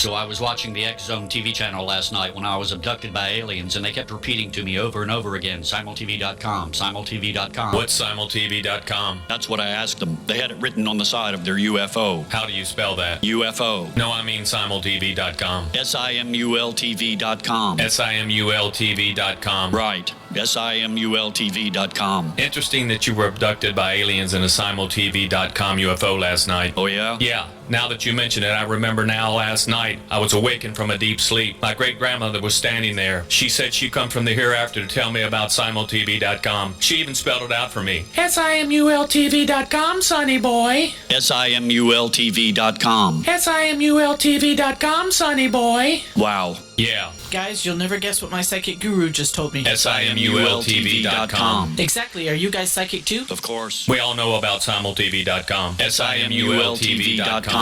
So I was watching the X Zone TV channel last night when I was abducted by aliens, and they kept repeating to me over and over again, simultv.com, simultv.com. What's simultv.com? That's what I asked them. They had it written on the side of their UFO. How do you spell that? UFO. No, I mean simultv.com. simultv.com. simultv.com. Right. simultv.com. Interesting that you were abducted by aliens in a simultv.com UFO last night. Oh, yeah? Yeah. Now that you mention it, I remember now last night I was awakened from a deep sleep. My great-grandmother was standing there. She said she'd come from the hereafter to tell me about simultv.com. She even spelled it out for me. simultv.com, sonny boy. simultv.com. simultv.com, sonny boy. Wow. Yeah. Guys, you'll never guess what my psychic guru just told me. simultv.com. Exactly. Are you guys psychic too? Of course. We all know about simultv.com. simultv.com.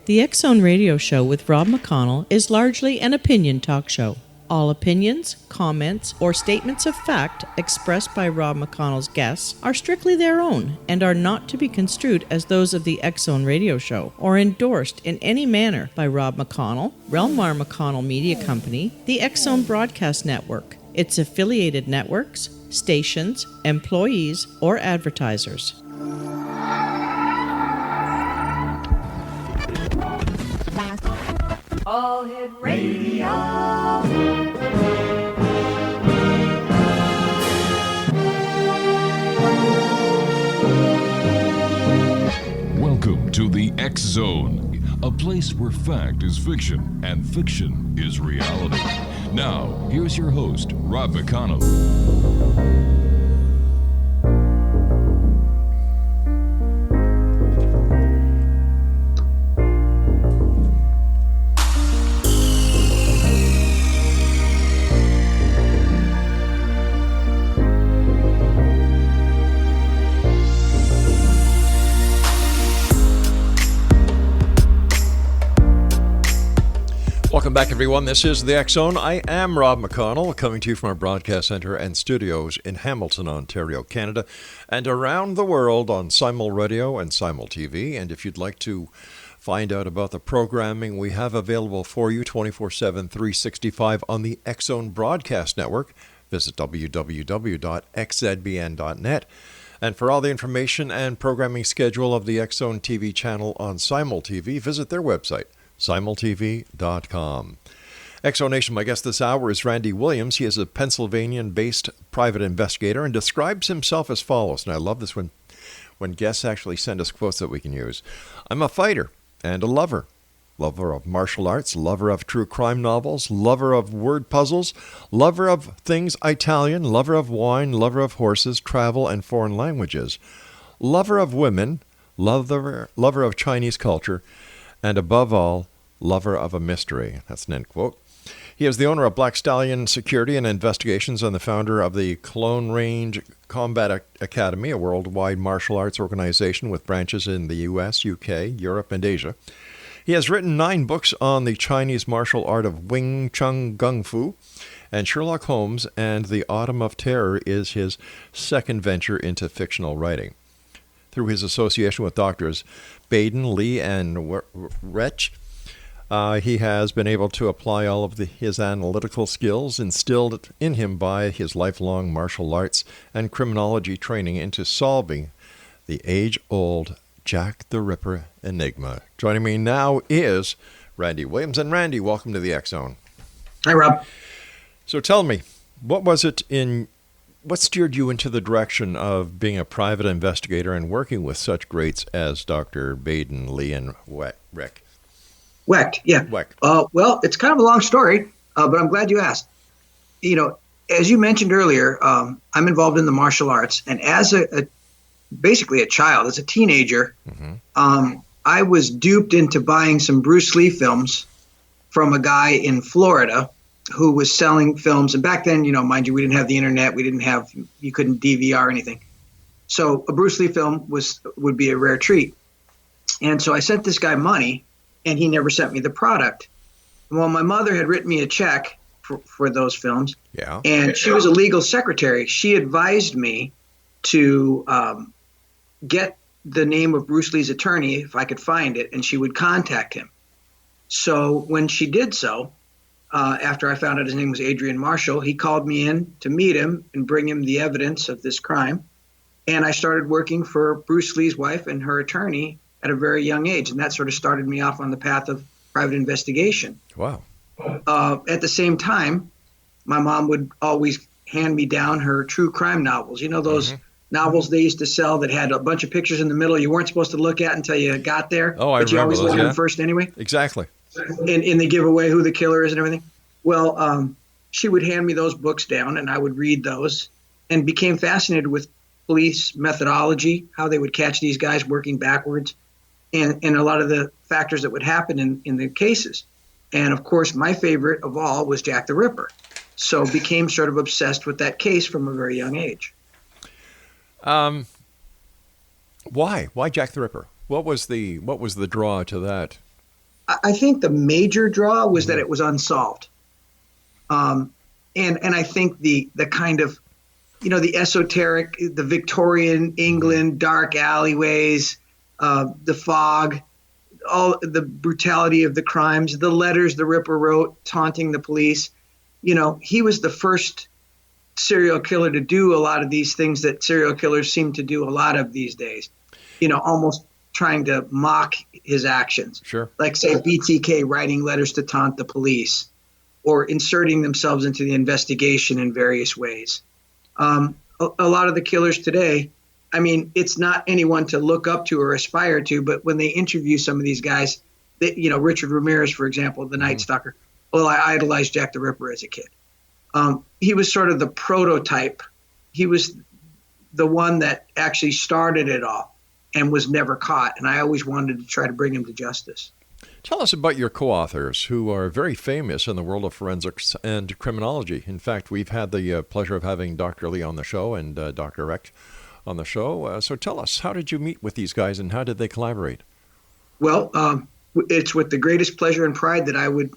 The X Zone Radio Show with Rob McConnell is largely an opinion talk show. All opinions, comments, or statements of fact expressed by Rob McConnell's guests are strictly their own and are not to be construed as those of the X Zone Radio Show or endorsed in any manner by Rob McConnell, Relmar McConnell Media Company, the X Zone Broadcast Network, its affiliated networks, stations, employees, or advertisers. All Hit Radio. Welcome to the X Zone, a place where fact is fiction and fiction is reality. Now, here's your host, Rob McConnell. Welcome back, everyone. This is the X Zone. I am Rob McConnell, coming to you from our broadcast center and studios in Hamilton, Ontario, Canada, and around the world on Simul Radio and Simul TV. And if you'd like to find out about the programming we have available for you 24/7, 365 on the X Zone Broadcast Network, visit www.xzbn.net. And for all the information and programming schedule of the X Zone TV channel on Simul TV, visit their website, simultv.com. Exonation, my guest this hour is Randy Williams. He is a Pennsylvania-based private investigator and describes himself as follows. And I love this when guests actually send us quotes that we can use. I'm a fighter and a lover. Lover of martial arts, lover of true crime novels, lover of word puzzles, lover of things Italian, lover of wine, lover of horses, travel, and foreign languages, lover of women, lover of Chinese culture, and above all, lover of a mystery. That's an end quote. He is the owner of Black Stallion Security and Investigations and the founder of the Clone Range Combat Academy, a worldwide martial arts organization with branches in the U.S., U.K., Europe, and Asia. He has written 9 books on the Chinese martial art of Wing Chun Gung Fu, and Sherlock Holmes and the Autumn of Terror is his second venture into fictional writing. Through his association with doctors Baden, Lee, and Wretch, he has been able to apply all of his analytical skills instilled in him by his lifelong martial arts and criminology training into solving the age-old Jack the Ripper enigma. Joining me now is Randy Williams. And Randy, welcome to the X Zone. Hi, Rob. So tell me, what steered you into the direction of being a private investigator and working with such greats as Dr. Baden, Lee, and Wecht? Wecht, yeah. Wecht. Well, it's kind of a long story, but I'm glad you asked. You know, as you mentioned earlier, I'm involved in the martial arts, and as basically a child, as a teenager, I was duped into buying some Bruce Lee films from a guy in Florida who was selling films. And back then, you know, mind you, we didn't have the internet. You couldn't DVR anything. So a Bruce Lee film would be a rare treat. And so I sent this guy money, and he never sent me the product. Well, my mother had written me a check for those films. Yeah. And she was a legal secretary. She advised me to get the name of Bruce Lee's attorney if I could find it, and she would contact him. So when she did so, after I found out his name was Adrian Marshall, he called me in to meet him and bring him the evidence of this crime. And I started working for Bruce Lee's wife and her attorney at a very young age. And that sort of started me off on the path of private investigation. Wow. At the same time, my mom would always hand me down her true crime novels. You know, those novels they used to sell that had a bunch of pictures in the middle you weren't supposed to look at until you got there. Oh, I but you remember always those, look at yeah. them first anyway. Exactly. And they give away who the killer is and everything. Well, she would hand me those books down, and I would read those and became fascinated with police methodology, how they would catch these guys working backwards, and a lot of the factors that would happen in the cases. And, of course, my favorite of all was Jack the Ripper. So became sort of obsessed with that case from a very young age. Why? Why Jack the Ripper? What was the draw to that? I think the major draw was that it was unsolved. And I think the kind of, you know, the esoteric, the Victorian England, dark alleyways, the fog, all the brutality of the crimes, the letters the Ripper wrote taunting the police. You know, he was the first serial killer to do a lot of these things that serial killers seem to do a lot of these days, you know, almost trying to mock his actions. Sure. Like, say, BTK writing letters to taunt the police or inserting themselves into the investigation in various ways. A lot of the killers today, I mean, it's not anyone to look up to or aspire to, but when they interview some of these guys, you know, Richard Ramirez, for example, the Night Stalker, well, I idolized Jack the Ripper as a kid. He was sort of the prototype. He was the one that actually started it all and was never caught. And I always wanted to try to bring him to justice. Tell us about your co-authors who are very famous in the world of forensics and criminology. In fact, we've had the pleasure of having Dr. Lee on the show and Dr. Recht on the show. So tell us, how did you meet with these guys and how did they collaborate? Well, it's with the greatest pleasure and pride that I would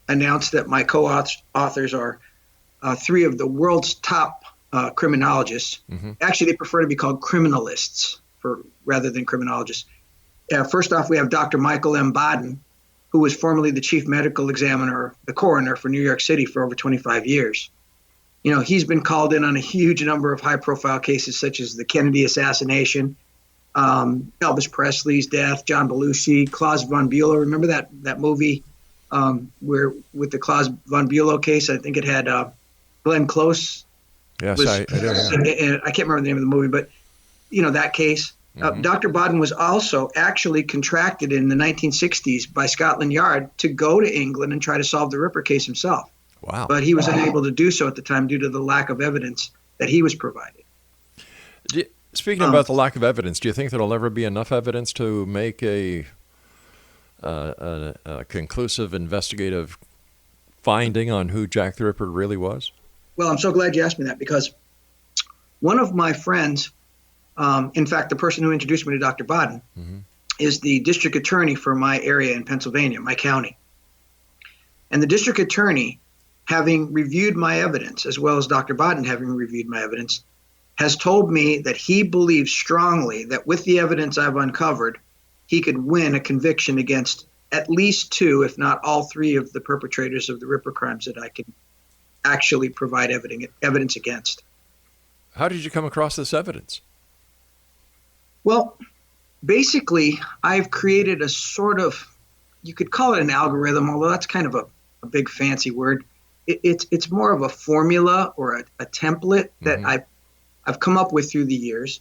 announce that my co-authors are three of the world's top criminologists. Actually, they prefer to be called criminalists rather than criminologists. First off, we have Dr. Michael M. Baden, who was formerly the chief medical examiner, the coroner for New York City for over 25 years. You know, he's been called in on a huge number of high-profile cases, such as the Kennedy assassination, Elvis Presley's death, John Belushi, Klaus von Bülow. Remember that movie where with the Klaus von Bülow case? I think it had Glenn Close. Yes, I do. And I can't remember the name of the movie, but, you know, that case. Dr. Baden was also actually contracted in the 1960s by Scotland Yard to go to England and try to solve the Ripper case himself. Wow. But he was unable to do so at the time due to the lack of evidence that he was provided. Speaking about the lack of evidence, do you think there'll ever be enough evidence to make a conclusive investigative finding on who Jack the Ripper really was? Well, I'm so glad you asked me that, because one of my friends, in fact, the person who introduced me to Dr. Baden, is the district attorney for my area in Pennsylvania, my county. And the district attorney, having reviewed my evidence, as well as Dr. Baden having reviewed my evidence, has told me that he believes strongly that with the evidence I've uncovered, he could win a conviction against at least two, if not all three, of the perpetrators of the Ripper crimes that I can actually provide evidence against. How did you come across this evidence? Well, basically, I've created a sort of, you could call it an algorithm, although that's kind of a big fancy word. It's more of a formula or a template that I've come up with through the years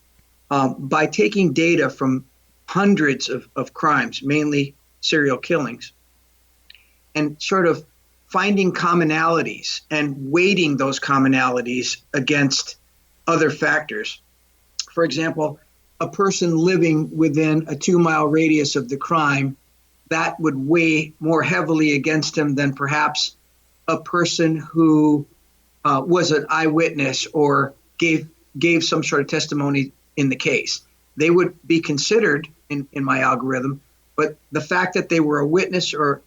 by taking data from hundreds of crimes, mainly serial killings, and sort of finding commonalities and weighting those commonalities against other factors. For example, a person living within a 2-mile radius of the crime, that would weigh more heavily against him than perhaps a person who was an eyewitness or gave some sort of testimony in the case. They would be considered in my algorithm, but the fact that they were a witness or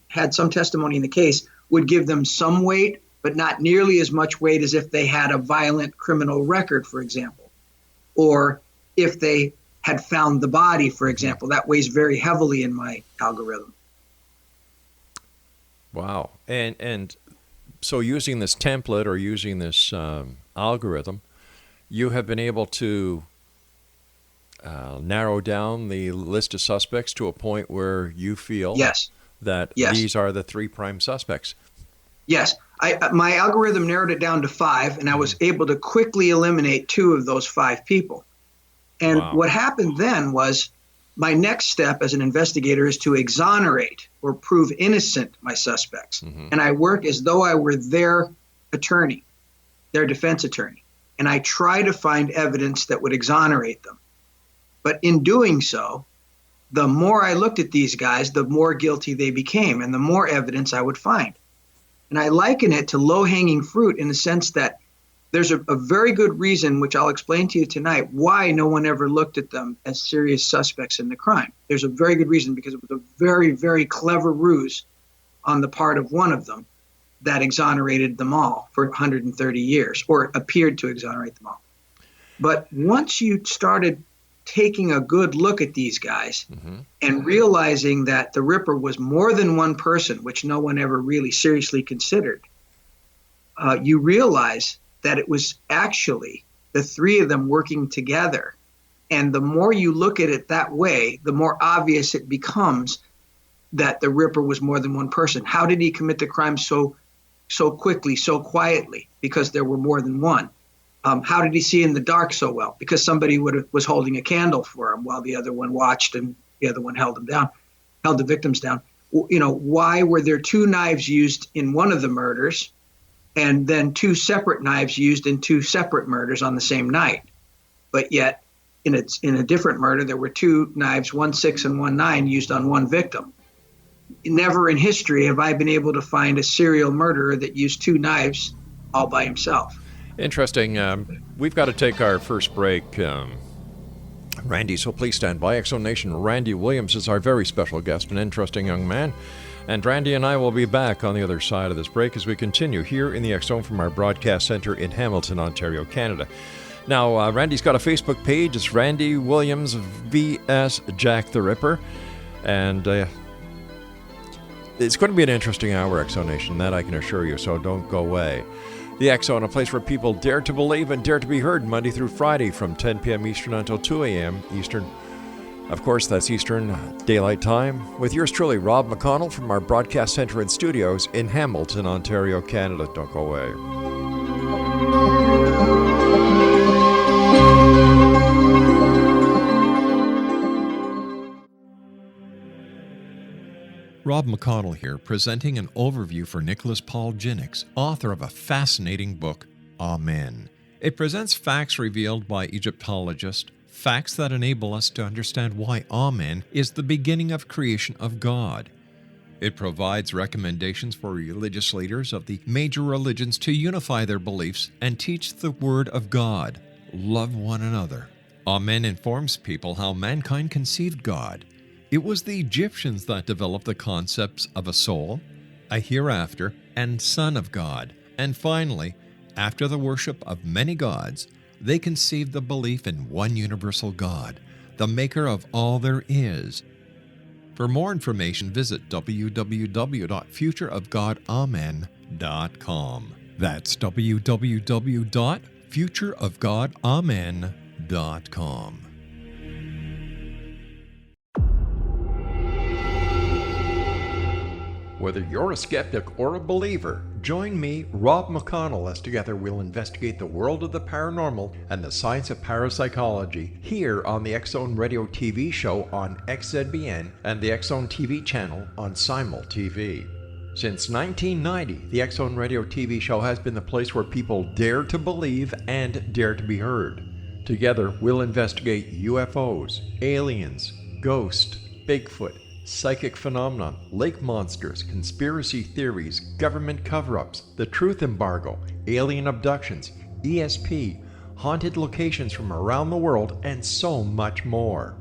had some testimony in the case would give them some weight, but not nearly as much weight as if they had a violent criminal record, for example, or if they had found the body, for example. That weighs very heavily in my algorithm. Wow. And so using this template or using this algorithm, you have been able to narrow down the list of suspects to a point where you feel that these are the 3 prime suspects. Yes. My algorithm narrowed it down to 5, and I was able to quickly eliminate 2 of those 5 people. And what happened then was my next step as an investigator is to exonerate or prove innocent my suspects. And I work as though I were their attorney, their defense attorney. And I try to find evidence that would exonerate them. But in doing so, the more I looked at these guys, the more guilty they became and the more evidence I would find. And I liken it to low-hanging fruit in the sense that there's a very good reason, which I'll explain to you tonight, why no one ever looked at them as serious suspects in the crime. There's a very good reason, because it was a very, very clever ruse on the part of one of them that exonerated them all for 130 years, or appeared to exonerate them all. But once you started taking a good look at these guys and realizing that the Ripper was more than one person, which no one ever really seriously considered, you realize that it was actually the 3 of them working together. And the more you look at it that way, the more obvious it becomes that the Ripper was more than one person. How did he commit the crime so quickly, so quietly? Because there were more than one. How did he see in the dark so well? Because somebody was holding a candle for him while the other one watched and the other one held the victims down. Why were there 2 knives used in one of the murders and then 2 separate knives used in 2 separate murders on the same night? But yet, in a different murder, there were 2 knives, 1 6 and 1 9, used on one victim. Never in history have I been able to find a serial murderer that used 2 knives all by himself. Interesting. We've got to take our first break, Randy, so please stand by. X Zone Nation, Randy Williams is our very special guest, an interesting young man. And Randy and I will be back on the other side of this break as we continue here in the X Zone from our broadcast center in Hamilton, Ontario, Canada. Now, Randy's got a Facebook page. It's Randy Williams vs. Jack the Ripper. And it's going to be an interesting hour, X Zone Nation, that I can assure you, so don't go away. The X Zone, a place where people dare to believe and dare to be heard, Monday through Friday from 10 p.m. Eastern until 2 a.m. Eastern. Of course, that's Eastern Daylight Time. With yours truly, Rob McConnell from our broadcast center and studios in Hamilton, Ontario, Canada. Don't go away. Rob McConnell here, presenting an overview for Nicholas Paul Jennings, author of a fascinating book, Amen. It presents facts revealed by Egyptologists, facts that enable us to understand why Amen is the beginning of creation of God. It provides recommendations for religious leaders of the major religions to unify their beliefs and teach the Word of God. Love one another. Amen informs people how mankind conceived God. It was the Egyptians that developed the concepts of a soul, a hereafter, and Son of God. And finally, after the worship of many gods, they conceived the belief in one universal God, the maker of all there is. For more information, visit www.futureofgodamen.com. That's www.futureofgodamen.com. Whether you're a skeptic or a believer, join me, Rob McConnell, as together we'll investigate the world of the paranormal and the science of parapsychology here on the X Zone Radio TV show on XZBN and the X Zone TV channel on Simul TV. Since 1990, the X Zone Radio TV show has been the place where people dare to believe and dare to be heard. Together, we'll investigate UFOs, aliens, ghosts, Bigfoot, psychic phenomenon, lake monsters, conspiracy theories, government cover-ups, the truth embargo, alien abductions, ESP, haunted locations from around the world, and so much more.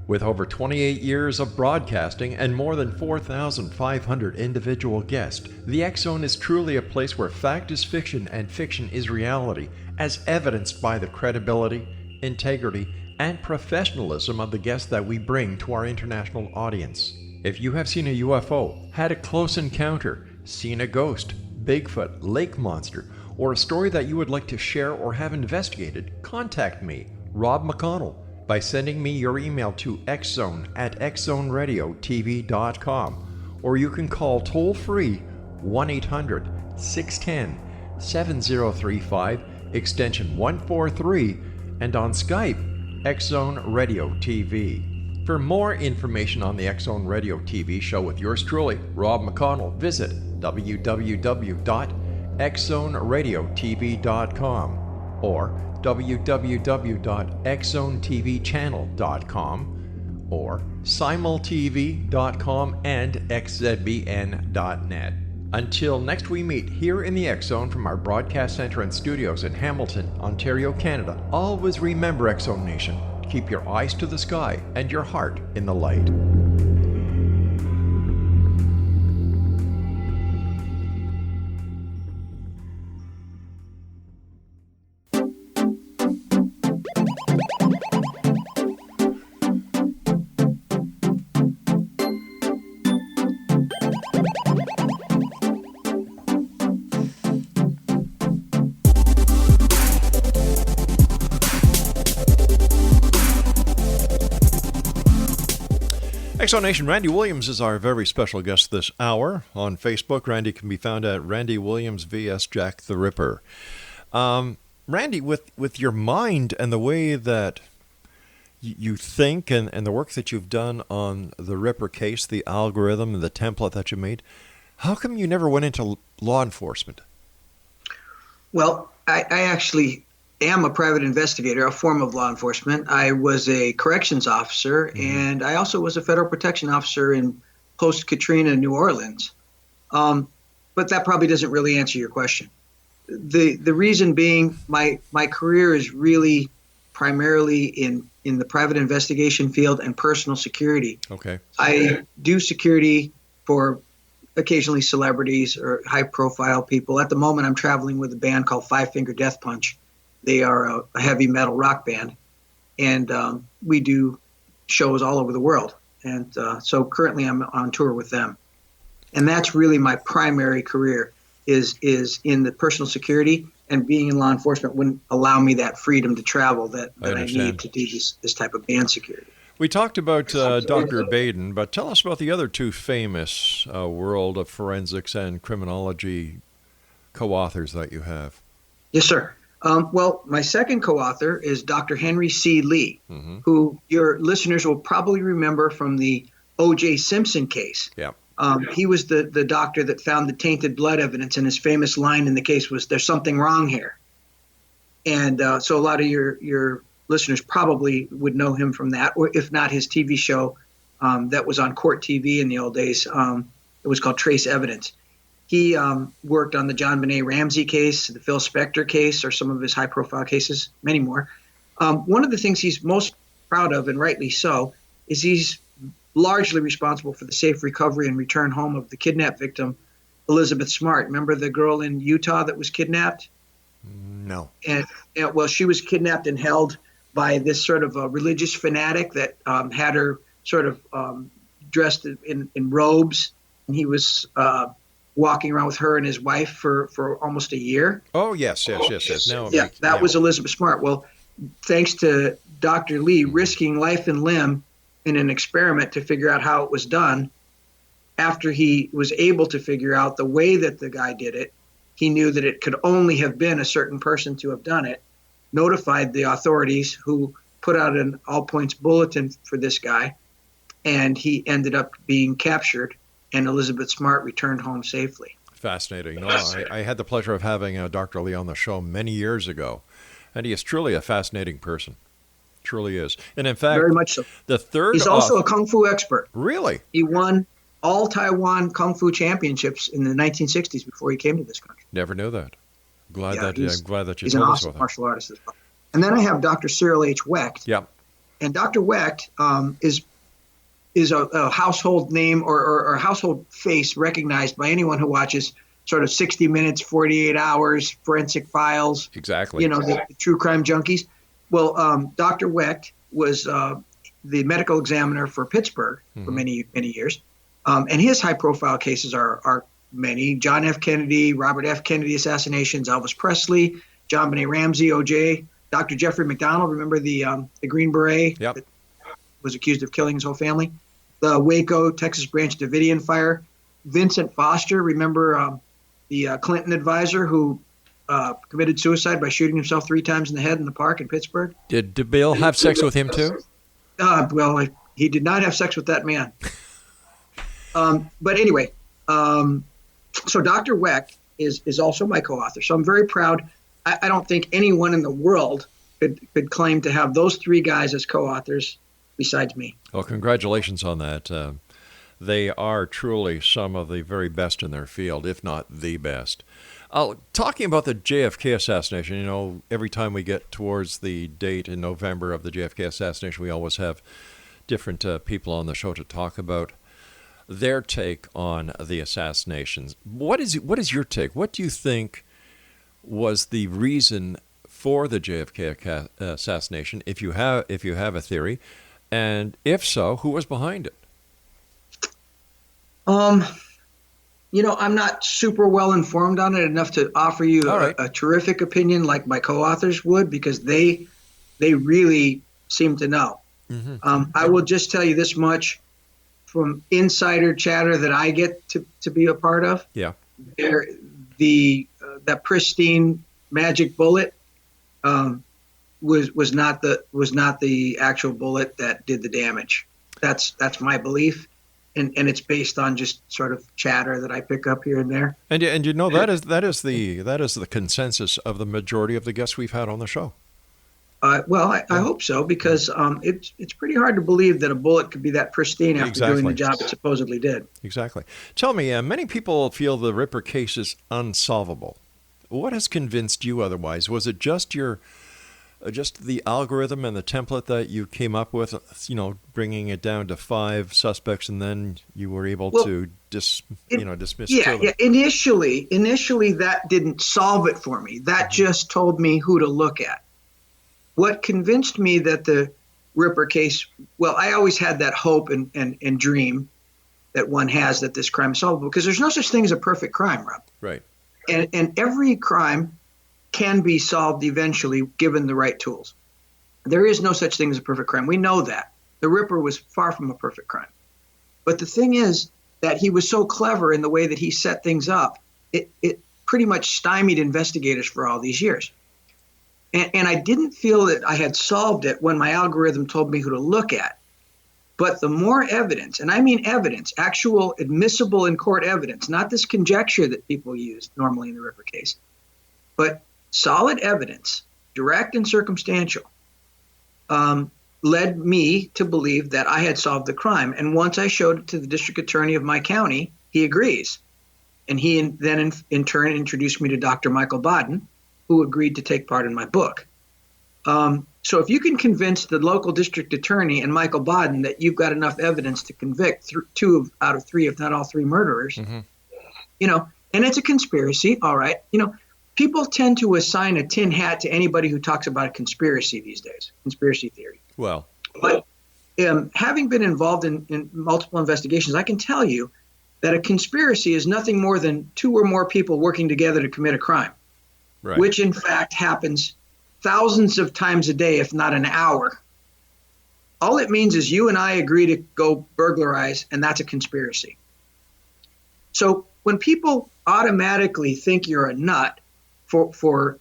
With over 28 years of broadcasting and more than 4,500 individual guests, the X Zone is truly a place where fact is fiction and fiction is reality, as evidenced by the credibility, integrity, and professionalism of the guests that we bring to our international audience. If you have seen a UFO, had a close encounter, seen a ghost, Bigfoot, lake monster, or a story that you would like to share or have investigated, contact me, Rob McConnell, by sending me your email to xzone@xzoneradiotv.com, or you can call toll-free 1-800-610-7035, extension 143, and on Skype, X-Zone Radio TV. For more information on the X-Zone Radio TV show with yours truly, Rob McConnell, visit www.xzoneradiotv.com or www.xzonetvchannel.com or simultv.com and xzbn.net. Until next we meet here in the X-Zone from our broadcast center and studios in Hamilton, Ontario, Canada, always remember, X-Zone Nation, keep your eyes to the sky and your heart in the light. Nation, Randy Williams is our very special guest this hour. On Facebook, Randy can be found at Randy Williams vs. Jack the Ripper. Randy, with your mind and the way that you think and the work that you've done on the Ripper case, the algorithm and the template that you made, how come you never went into law enforcement? Well, I actually am a private investigator, a form of law enforcement. I was a corrections officer, and I also was a federal protection officer in post-Katrina New Orleans. But that probably doesn't really answer your question. The reason being, my career is really primarily in the private investigation field and personal security. Okay. I do security for occasionally celebrities or high-profile people. At the moment, I'm traveling with a band called Five Finger Death Punch. They are a heavy metal rock band, and we do shows all over the world. And so currently I'm on tour with them. And that's really my primary career is in the personal security, and being in law enforcement wouldn't allow me that freedom to travel that I need to do this type of band security. We talked about Dr. Baden, but tell us about the other two famous world of forensics and criminology co-authors that you have. Yes, sir. Well, my second co-author is Dr. Henry C. Lee, who your listeners will probably remember from the O.J. Simpson case. Yeah. He was the doctor that found the tainted blood evidence, and his famous line in the case was, "There's something wrong here." And so a lot of your listeners probably would know him from that, or if not, his TV show that was on Court TV in the old days. It was called Trace Evidence. He worked on the John Benet Ramsey case, the Phil Spector case, or some of his high-profile cases, many more. One of the things he's most proud of, and rightly so, is he's largely responsible for the safe recovery and return home of the kidnapped victim, Elizabeth Smart. Remember the girl in Utah that was kidnapped? No. And well, she was kidnapped and held by this sort of a religious fanatic that had her sort of dressed in robes, and he was walking around with her and his wife for almost a year. Oh, yes. No, yeah, that was Elizabeth Smart. Well, thanks to Dr. Lee risking life and limb in an experiment to figure out how it was done, after he was able to figure out the way that the guy did it, he knew that it could only have been a certain person to have done it, notified the authorities, who put out an all points bulletin for this guy, and he ended up being captured, and Elizabeth Smart returned home safely. Fascinating. No, I had the pleasure of having Dr. Lee on the show many years ago, and he is truly a fascinating person. Truly is. And in fact, very much so. The third He's also a Kung Fu expert. Really? He won all Taiwan Kung Fu championships in the 1960s before he came to this country. Never knew that. I'm glad that you he's an told us about awesome that. martial artist as well. And then I have Dr. Cyril H. Wecht. Yeah. And Dr. Wecht is a household name or a household face recognized by anyone who watches sort of 60 Minutes, 48 Hours, Forensic Files. Exactly. The true crime junkies. Well, Dr. Wecht was the medical examiner for Pittsburgh for many, many years. And his high-profile cases are many: John F. Kennedy, Robert F. Kennedy assassinations, Elvis Presley, John Benet Ramsey, O.J., Dr. Jeffrey McDonald. Remember the Green Beret that was accused of killing his whole family? The Waco, Texas Branch Davidian fire. Vincent Foster. Remember the Clinton advisor who committed suicide by shooting himself 3 times in the head in the park in Pittsburgh? Did Bill have sex with him too? Well, he did not have sex with that man. But anyway, so Dr. Weck is also my co-author. So I'm very proud. I don't think anyone in the world could claim to have those 3 guys as co-authors besides me. Well, congratulations on that. They are truly some of the very best in their field, if not the best. Talking about the JFK assassination, every time we get towards the date in November of the JFK assassination, we always have different people on the show to talk about their take on the assassinations. What is your take? What do you think was the reason for the JFK assassination, if you have a theory, and if so, who was behind it? I'm not super well informed on it enough to offer you a terrific opinion like my co-authors would, because they really seem to know. Mm-hmm. I will just tell you this much from insider chatter that I get to be a part of. Yeah. That pristine magic bullet was not the actual bullet that did the damage. That's my belief. And it's based on just sort of chatter that I pick up here and there. And that is the consensus of the majority of the guests we've had on the show. I hope so, because it's pretty hard to believe that a bullet could be that pristine after doing the job it supposedly did. Exactly. Tell me, many people feel the Ripper case is unsolvable. What has convinced you otherwise? Was it just the algorithm and the template that you came up with, bringing it down to 5 suspects, and then you were able to dismiss? Yeah. Initially, that didn't solve it for me. That just told me who to look at. What convinced me that the Ripper case, well, I always had that hope and dream that one has that this crime is solvable, because there's no such thing as a perfect crime, Rob. Right. And every crime can be solved eventually given the right tools. There is no such thing as a perfect crime. We know that. The Ripper was far from a perfect crime. But the thing is that he was so clever in the way that he set things up, it pretty much stymied investigators for all these years. And I didn't feel that I had solved it when my algorithm told me who to look at. But the more evidence, and I mean evidence, actual admissible in court evidence, not this conjecture that people use normally in the Ripper case, but solid evidence, direct and circumstantial, led me to believe that I had solved the crime. And once I showed it to the district attorney of my county, he agrees. And he then in turn introduced me to Dr. Michael Baden, who agreed to take part in my book. So if you can convince the local district attorney and Michael Baden that you've got enough evidence to convict 2 out of 3, if not all 3 murderers, mm-hmm. And it's a conspiracy, all right. People tend to assign a tin hat to anybody who talks about a conspiracy these days, conspiracy theory. Well, but having been involved in multiple investigations, I can tell you that a conspiracy is nothing more than 2 or more people working together to commit a crime, right. Which in fact happens thousands of times a day, if not an hour. All it means is you and I agree to go burglarize, and that's a conspiracy. So when people automatically think you're a nut for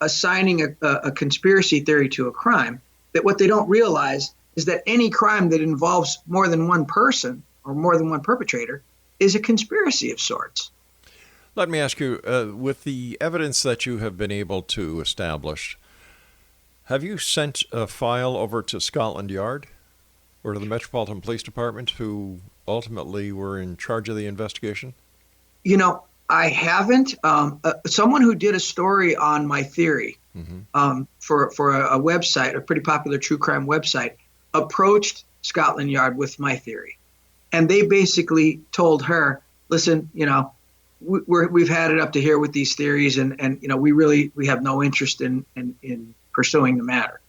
assigning a conspiracy theory to a crime, that what they don't realize is that any crime that involves more than one person or more than one perpetrator is a conspiracy of sorts. Let me ask you, with the evidence that you have been able to establish, have you sent a file over to Scotland Yard or to the Metropolitan Police Department, who ultimately were in charge of the investigation? I haven't. Someone who did a story on my theory mm-hmm. For a website, a pretty popular true crime website, approached Scotland Yard with my theory. And they basically told her, listen, we've had it up to here with these theories, and we have no interest in pursuing the matter.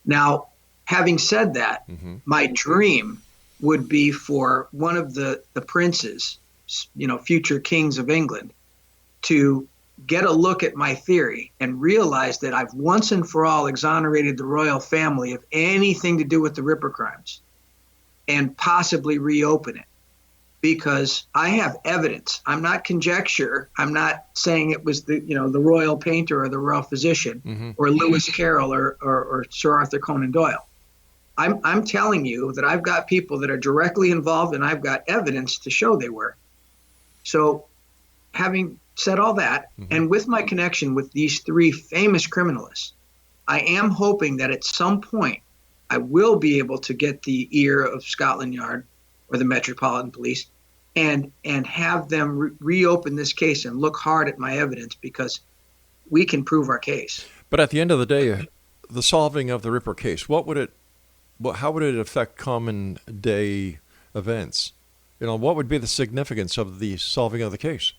Now, having said that, mm-hmm. my dream would be for one of the princes future kings of England, to get a look at my theory and realize that I've once and for all exonerated the royal family of anything to do with the Ripper crimes, and possibly reopen it. Because I have evidence. I'm not conjecture. I'm not saying it was the royal painter or the royal physician or Lewis Carroll or Sir Arthur Conan Doyle. I'm telling you that I've got people that are directly involved, and I've got evidence to show they were. So, having said all that, and with my connection with these three famous criminalists, I am hoping that at some point I will be able to get the ear of Scotland Yard or the Metropolitan Police and have them reopen this case and look hard at my evidence, because we can prove our case. But at the end of the day, the solving of the Ripper case, how would it affect common day events? What would be the significance of the solving of the case?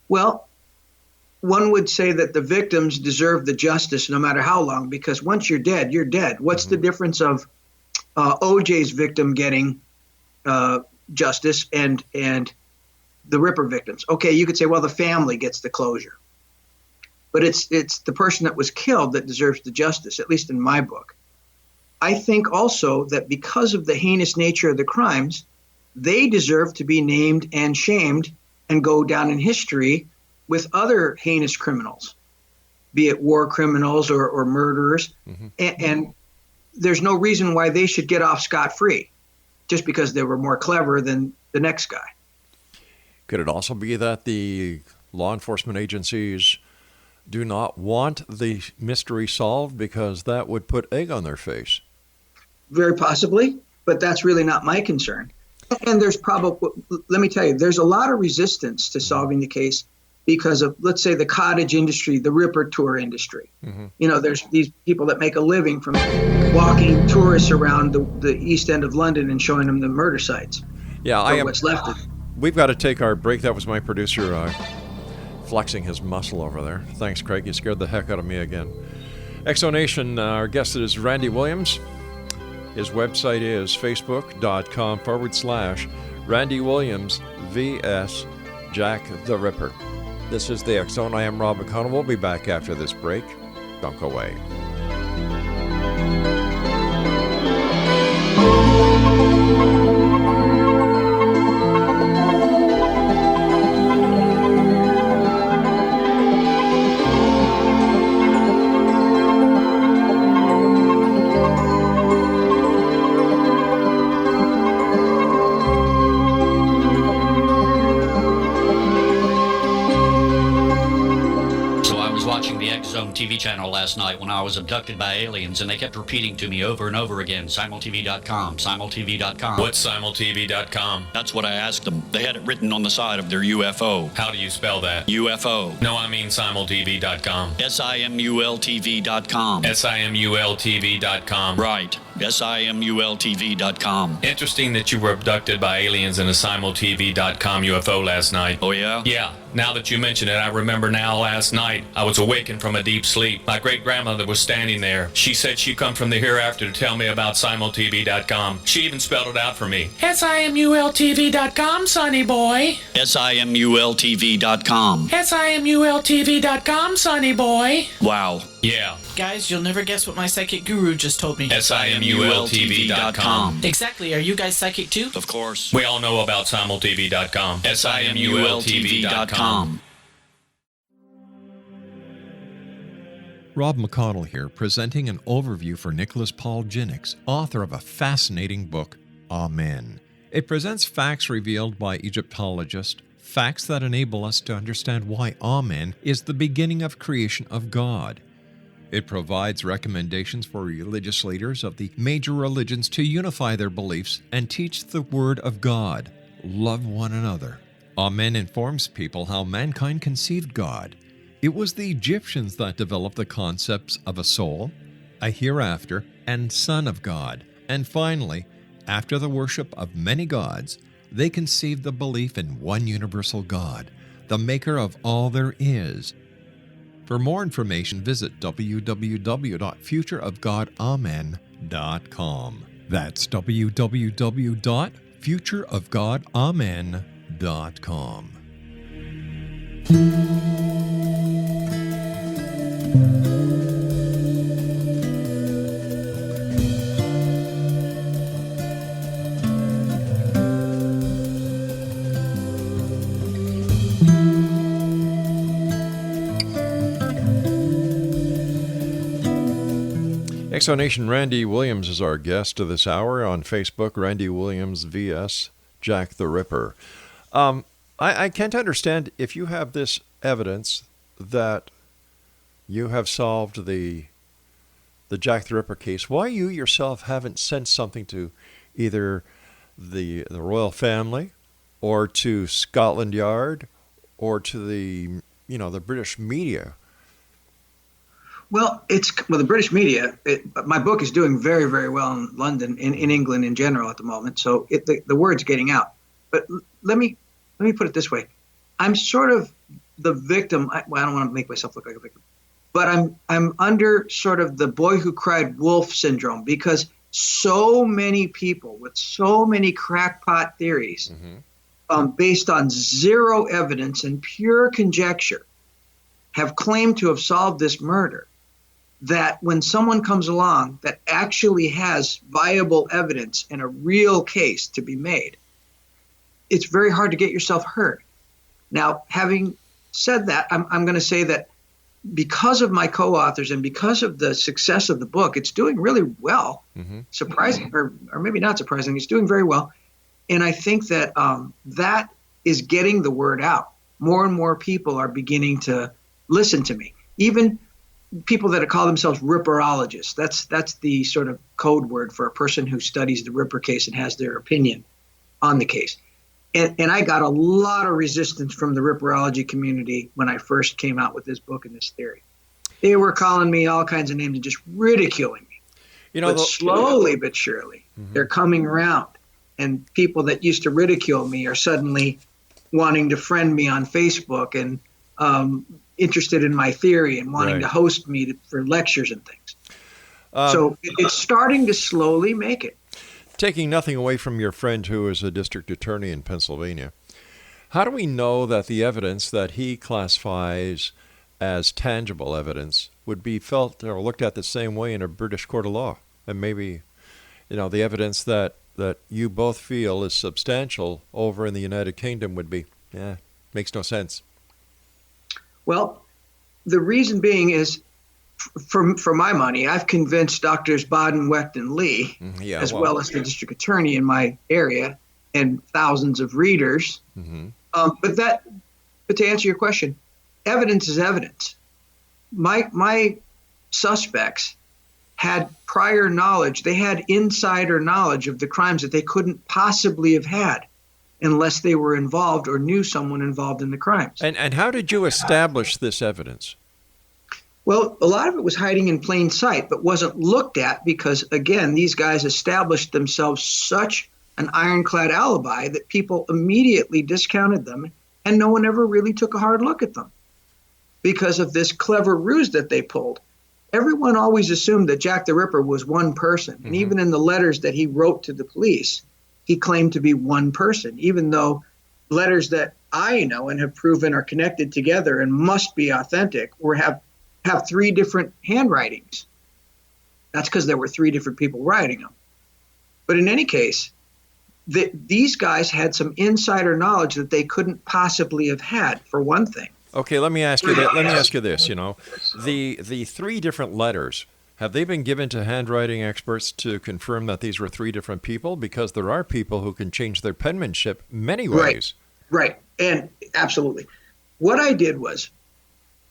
Well, one would say that the victims deserve the justice no matter how long, because once you're dead, you're dead. What's the difference of OJ's victim getting justice and the Ripper victims? Okay, you could say, well, the family gets the closure. But it's the person that was killed that deserves the justice, at least in my book. I think also that because of the heinous nature of the crimes, they deserve to be named and shamed and go down in history with other heinous criminals, be it war criminals or murderers. And there's no reason why they should get off scot-free just because they were more clever than the next guy. Could it also be that the law enforcement agencies do not want the mystery solved because that would put egg on their face? Very possibly, but that's really not my concern. And there's probably, let me tell you, there's a lot of resistance to solving the case because of, let's say, the cottage industry, the Ripper tour industry. There's these people that make a living from walking tourists around the East End of London and showing them the murder sites. Yeah, what's left of it. We've got to take our break. That was my producer flexing his muscle over there. Thanks, Craig. You scared the heck out of me again. Exonation, our guest is Randy Williams. His website is facebook.com/Randy Williams vs. Jack the Ripper. This is the X Zone. I am Rob McConnell. We'll be back after this break. Don't go away. TV channel last night when I was abducted by aliens, and they kept repeating to me over and over again, simultv.com, simultv.com. What's simultv.com? That's what I asked them. They had it written on the side of their UFO. How do you spell that? UFO. No, I mean simultv.com. simultv.com. simultv.com. Right. simultv.com. Interesting that you were abducted by aliens in a simultv.com UFO last night. Oh, yeah? Yeah. Now that you mention it, I remember now last night I was awakened from a deep sleep. My great-grandmother was standing there. She said she'd come from the hereafter to tell me about simultv.com. She even spelled it out for me. simultv.com, sonny boy. simultv.com. simultv.com, sonny boy. Wow. Yeah. Guys, you'll never guess what my psychic guru just told me. simultv.com. Exactly. Are you guys psychic too? Of course. We all know about simultv.com. simultv.com. Rob McConnell here, presenting an overview for Nicholas Paul Jennings, author of a fascinating book, Amen. It presents facts revealed by Egyptologists, facts that enable us to understand why Amen is the beginning of creation of God. It provides recommendations for religious leaders of the major religions to unify their beliefs and teach the Word of God. Love one another. Amen informs people how mankind conceived God. It was the Egyptians that developed the concepts of a soul, a hereafter, and Son of God. And finally, after the worship of many gods, they conceived the belief in one universal God, the maker of all there is. For more information, visit www.futureofgodamen.com. That's www.futureofgodamen.com. futureofgodamen.com. Exonation Randy Williams is our guest of this hour. On Facebook, Randy Williams vs. Jack the Ripper. I can't understand, if you have this evidence that you have solved the Jack the Ripper case, why you yourself haven't sent something to either the royal family or to Scotland Yard or to the British media. Well, the British media. My book is doing very, very well in London, in England in general at the moment. So the word's getting out. But let me put it this way: I'm sort of the victim. I don't want to make myself look like a victim, but I'm under sort of the boy who cried wolf syndrome, because so many people with so many crackpot theories, based on zero evidence and pure conjecture, have claimed to have solved this murder, that when someone comes along that actually has viable evidence and a real case to be made, it's very hard to get yourself heard. Now, having said that, I'm going to say that because of my co-authors and because of the success of the book, it's doing really well. Surprising, or maybe not surprising, it's doing very well. And I think that that is getting the word out. More and more people are beginning to listen to me. Even people that call themselves Ripperologists. That's the sort of code word for a person who studies the Ripper case and has their opinion on the case. And I got a lot of resistance from the Ripperology community when I first came out with this book and this theory. They were calling me all kinds of names and just ridiculing me. But slowly but surely, they're coming around. And people that used to ridicule me are suddenly wanting to friend me on Facebook and interested in my theory and wanting to host me for lectures and things. So it's starting to slowly make it. Taking nothing away from your friend who is a district attorney in Pennsylvania, how do we know that the evidence that he classifies as tangible evidence would be felt or looked at the same way in a British court of law? And maybe, the evidence that you both feel is substantial over in the United Kingdom would be, makes no sense. Well, the reason being is, for my money, I've convinced Doctors Baden, Wecht, and Lee, well as the district attorney in my area, and thousands of readers. But to answer your question, evidence is evidence. My suspects had prior knowledge. They had insider knowledge of the crimes that they couldn't possibly have had unless they were involved or knew someone involved in the crimes. And how did you establish this evidence? Well, a lot of it was hiding in plain sight, but wasn't looked at because, again, these guys established themselves such an ironclad alibi that people immediately discounted them, and no one ever really took a hard look at them because of this clever ruse that they pulled. Everyone always assumed that Jack the Ripper was one person, and even in the letters that he wrote to the police, he claimed to be one person, even though letters that I know and have proven are connected together and must be authentic or have three different handwritings. That's because there were three different people writing them. But in any case, these guys had some insider knowledge that they couldn't possibly have had, for one thing. Okay, let me ask you this. The three different letters, have they been given to handwriting experts to confirm that these were three different people? Because there are people who can change their penmanship many ways. Right. And absolutely. What I did was,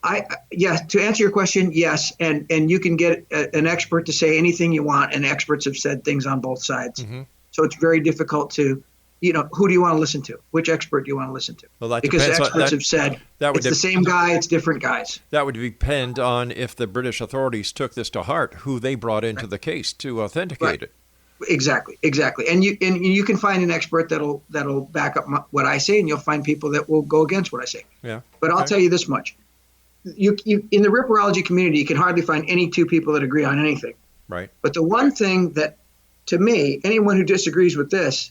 to answer your question, yes. And you can get an expert to say anything you want, and experts have said things on both sides. So it's very difficult to, who do you want to listen to? Which expert do you want to listen to? Well, because experts have said it's the same guy, it's different guys. That would depend on if the British authorities took this to heart, who they brought into the case to authenticate it. Exactly. And you can find an expert that'll back up what I say, and you'll find people that will go against what I say. Yeah. But I'll tell you this much. You in the Ripperology community, you can hardly find any two people that agree on anything. Right. But the one thing that, to me, anyone who disagrees with this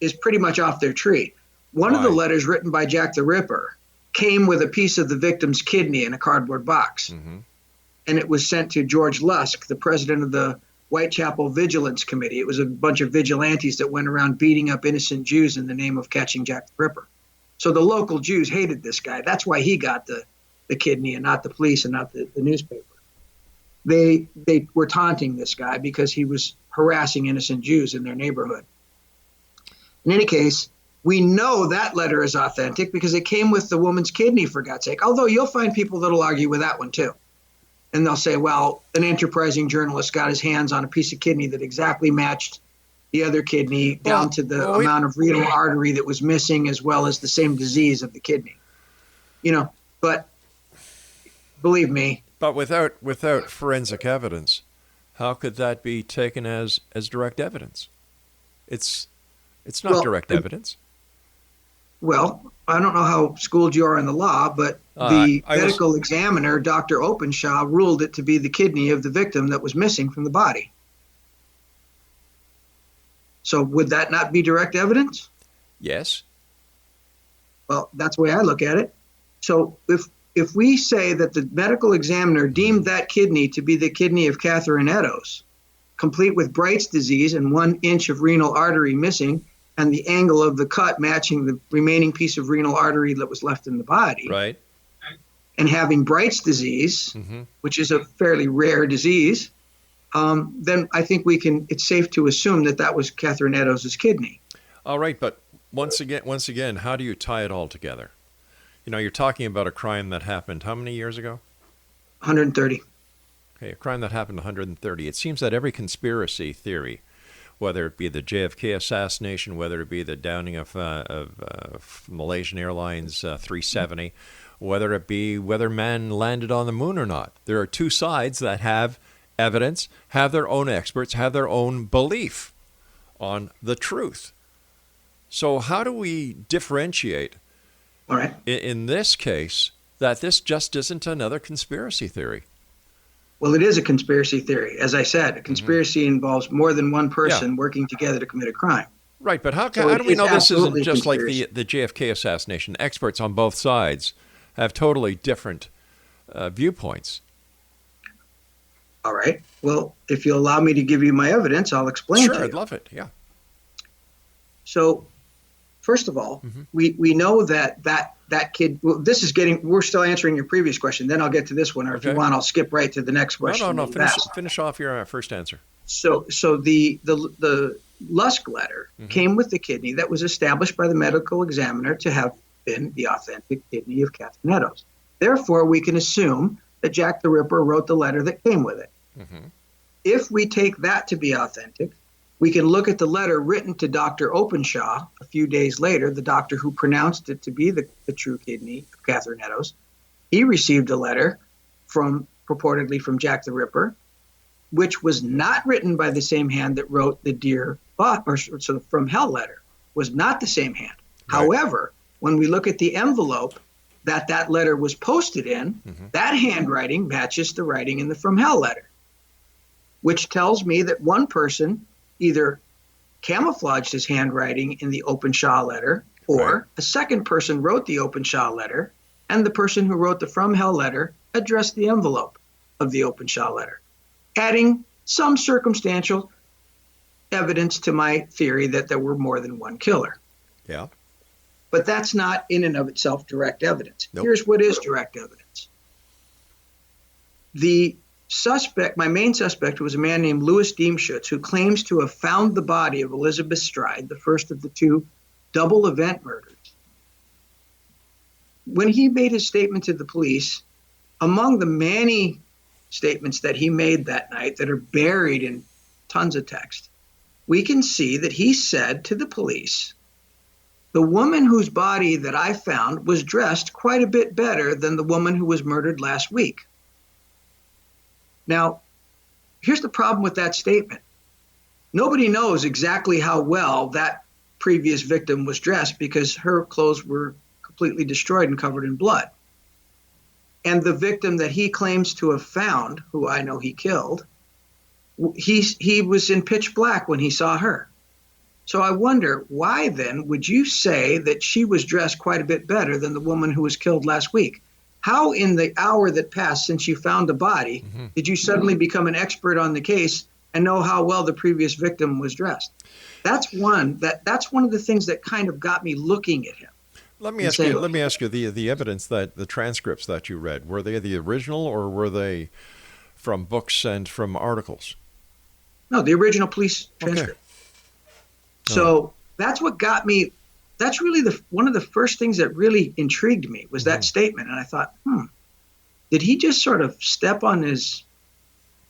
is pretty much off their tree. One of the letters written by Jack the Ripper came with a piece of the victim's kidney in a cardboard box. Mm-hmm. And it was sent to George Lusk, the president of the Whitechapel Vigilance Committee. It was a bunch of vigilantes that went around beating up innocent Jews in the name of catching Jack the Ripper. So the local Jews hated this guy. That's why he got the kidney and not the police and not the newspaper. They were taunting this guy because he was harassing innocent Jews in their neighborhood. In any case, we know that letter is authentic because it came with the woman's kidney, for God's sake. Although you'll find people that'll argue with that one too. And they'll say, well, an enterprising journalist got his hands on a piece of kidney that exactly matched the other kidney down to the amount of renal artery that was missing, as well as the same disease of the kidney. But believe me. But without forensic evidence, how could that be taken as direct evidence? It's not direct evidence. Well, I don't know how schooled you are in the law, but the medical examiner, Dr. Openshaw, ruled it to be the kidney of the victim that was missing from the body. So would that not be direct evidence? Yes. Well, that's the way I look at it. So if we say that the medical examiner deemed that kidney to be the kidney of Catherine Eddowes, complete with Bright's disease and 1 inch of renal artery missing, and the angle of the cut matching the remaining piece of renal artery that was left in the body. Right. And having Bright's disease, which is a fairly rare disease, then I think it's safe to assume that was Catherine Eddowes' kidney. All right, but once again, how do you tie it all together? You're talking about a crime that happened how many years ago? 130. Okay, a crime that happened 130. It seems that every conspiracy theory, whether it be the JFK assassination, whether it be the downing of Malaysian Airlines 370, whether it be whether man landed on the moon or not. There are two sides that have evidence, have their own experts, have their own belief on the truth. So how do we differentiate, all right, in this case, that this just isn't another conspiracy theory? Well, it is a conspiracy theory. As I said, a conspiracy involves more than one person working together to commit a crime. Right, but how do we know this isn't just like the JFK assassination? Experts on both sides have totally different viewpoints. All right. Well, if you'll allow me to give you my evidence, I'll explain to you. Sure, I'd love it, yeah. So, first of all, we know that kid, well, we're still answering your previous question, then I'll get to this one, or if you want, I'll skip right to the next question. No, finish off your first answer. So the Lusk letter came with the kidney that was established by the medical examiner to have been the authentic kidney of Catherine Eddowes. Therefore, we can assume that Jack the Ripper wrote the letter that came with it. If we take that to be authentic, we can look at the letter written to Dr. Openshaw a few days later, the doctor who pronounced it to be the true kidney of Catherine Eddowes. He received a letter purportedly from Jack the Ripper, which was not written by the same hand that wrote the Dear From Hell letter, was not the same hand. Right. However, when we look at the envelope that letter was posted in, that handwriting matches the writing in the From Hell letter, which tells me that one person either camouflaged his handwriting in the Openshaw letter, or a second person wrote the Openshaw letter, and the person who wrote the From Hell letter addressed the envelope of the Openshaw letter, adding some circumstantial evidence to my theory that there were more than one killer. Yeah. But that's not in and of itself direct evidence. Nope. Here's what is direct evidence. The suspect, my main suspect, was a man named Louis Diemschutz, who claims to have found the body of Elizabeth Stride, the first of the two double event murders. When he made his statement to the police, among the many statements that he made that night that are buried in tons of text, we can see that he said to the police, the woman whose body that I found was dressed quite a bit better than the woman who was murdered last week. Now, here's the problem with that statement. Nobody knows exactly how well that previous victim was dressed because her clothes were completely destroyed and covered in blood. And the victim that he claims to have found, who I know he killed, he was in pitch black when he saw her. So I wonder, why then would you say that she was dressed quite a bit better than the woman who was killed last week? How in the hour that passed since you found the body did you suddenly become an expert on the case and know how well the previous victim was dressed? That's one of the things that kind of got me looking at him. Let me ask you the evidence, that the transcripts that you read, were they the original or were they from books and from articles? No, the original police transcript. Okay. So that's what got me. That's really one of the first things that really intrigued me was that statement. And I thought, did he just sort of step on his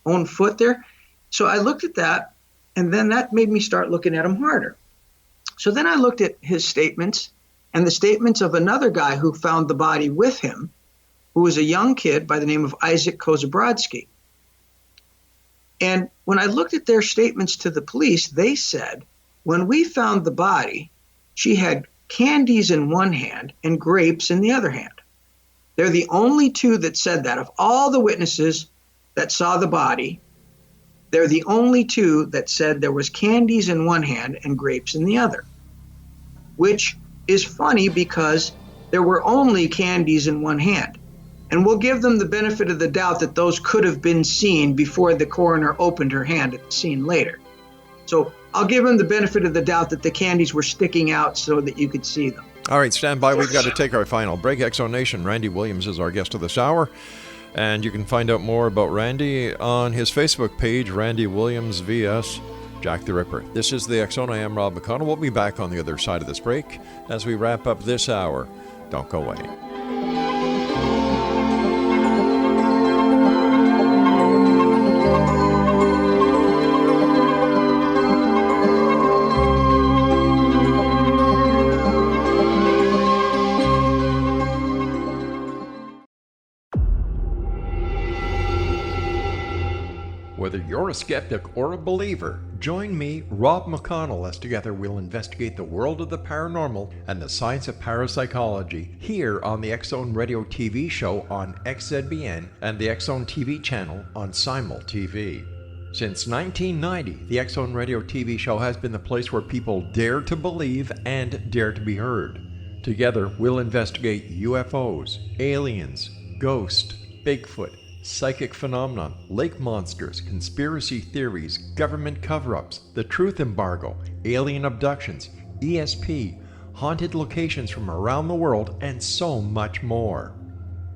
own foot there? So I looked at that, and then that made me start looking at him harder. So then I looked at his statements and the statements of another guy who found the body with him, who was a young kid by the name of Isaac Kozabrodsky. And when I looked at their statements to the police, they said, when we found the body, she had candies in one hand and grapes in the other hand. They're the only two that said that. Of all the witnesses that saw the body, they're the only two that said there was candies in one hand and grapes in the other, which is funny because there were only candies in one hand. And we'll give them the benefit of the doubt that those could have been seen before the coroner opened her hand at the scene later. So I'll give them the benefit of the doubt that the candies were sticking out so that you could see them. All right, stand by. We've got to take our final break. Exo Nation, Randy Williams is our guest of this hour. And you can find out more about Randy on his Facebook page, Randy Williams vs. Jack the Ripper. This is the X Zone. I am Rob McConnell. We'll be back on the other side of this break as we wrap up this hour. Don't go away. Whether you're a skeptic or a believer, join me, Rob McConnell, as together we'll investigate the world of the paranormal and the science of parapsychology here on the X Zone Radio TV show on XZBN and the X Zone TV channel on Simul TV. Since 1990, the X Zone Radio TV show has been the place where people dare to believe and dare to be heard. Together, we'll investigate UFOs, aliens, ghosts, Bigfoot, psychic phenomenon, lake monsters, conspiracy theories, government cover-ups, the truth embargo, alien abductions, ESP, haunted locations from around the world, and so much more.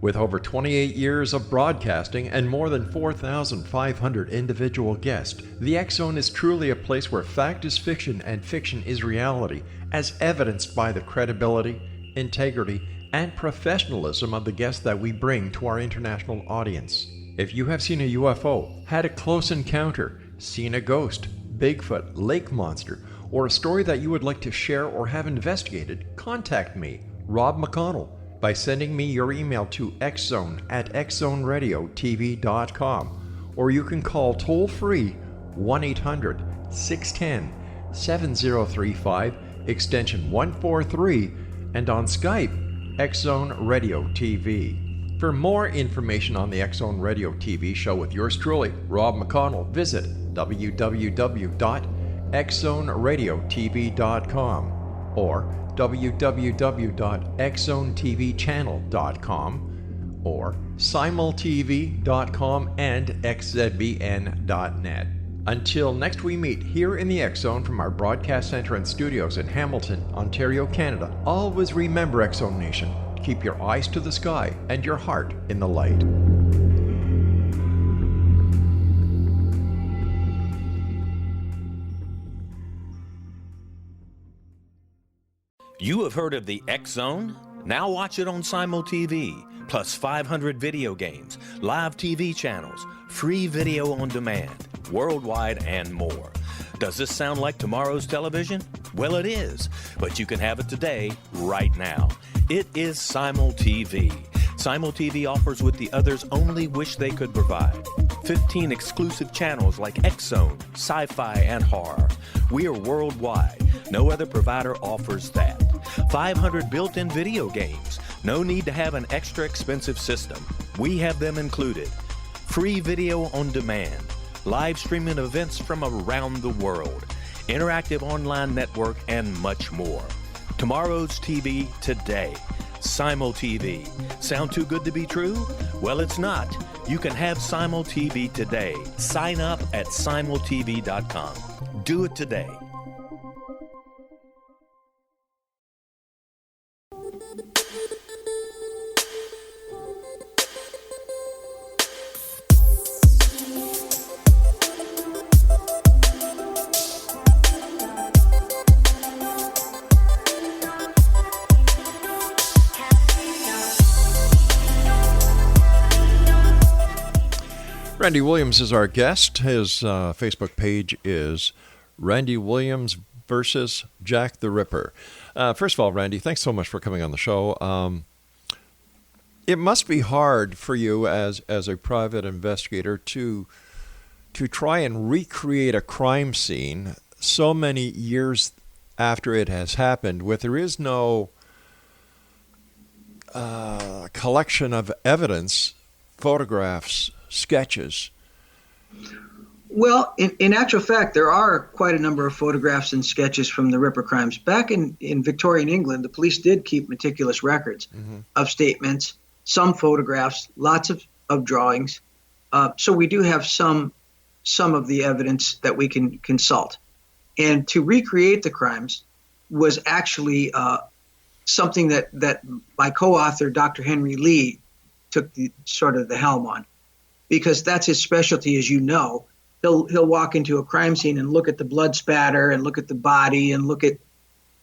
With over 28 years of broadcasting and more than 4,500 individual guests, the X Zone is truly a place where fact is fiction and fiction is reality, as evidenced by the credibility, integrity, and professionalism of the guests that we bring to our international audience. If you have seen a UFO, had a close encounter, seen a ghost, Bigfoot, lake monster, or a story that you would like to share or have investigated, contact me, Rob McConnell, by sending me your email to xzone@xzoneradiotv.com, or you can call toll-free 1-800-610-7035, extension 143, and on Skype, X Zone Radio TV. For more information on the X Zone Radio TV show with yours truly, Rob McConnell, visit www.xzoneradiotv.com or www.xzonetvchannel.com or simultv.com and xzbn.net. Until next we meet here in the X Zone from our broadcast center and studios in Hamilton, Ontario, Canada, always remember, X Zone Nation, keep your eyes to the sky and your heart in the light. You have heard of the X Zone? Now watch it on Simul TV, plus 500 video games, live TV channels, free video on demand, worldwide, and more. Does this sound like tomorrow's television? Well, it is, but you can have it today, right now. It is Simul TV. Simul TV offers what the others only wish they could provide. 15 exclusive channels like X Zone, sci-fi, and horror. We are worldwide. No other provider offers that. 500 built-in video games. No need to have an extra expensive system. We have them included. Free video on demand. Live streaming events from around the world. interactive online network, and much more. Tomorrow's TV today. Simul TV. Sound too good to be true? Well, it's not. You can have Simul TV today. Sign up at simultv.com. Do it today. Randy Williams is our guest. His Facebook page is Randy Williams versus Jack the Ripper. First of all, Randy, thanks so much for coming on the show. It must be hard for you as a private investigator to try and recreate a crime scene so many years after it has happened, where there is no collection of evidence, photographs, sketches. Well, in actual fact, there are quite a number of photographs and sketches from the Ripper crimes. Back in Victorian England, the police did keep meticulous records of statements, some photographs, lots of drawings. So we do have some of the evidence that we can consult. And to recreate the crimes was actually something that my co-author, Dr. Henry Lee, took the helm on, because that's his specialty, as you know. He'll walk into a crime scene and look at the blood spatter and look at the body and look at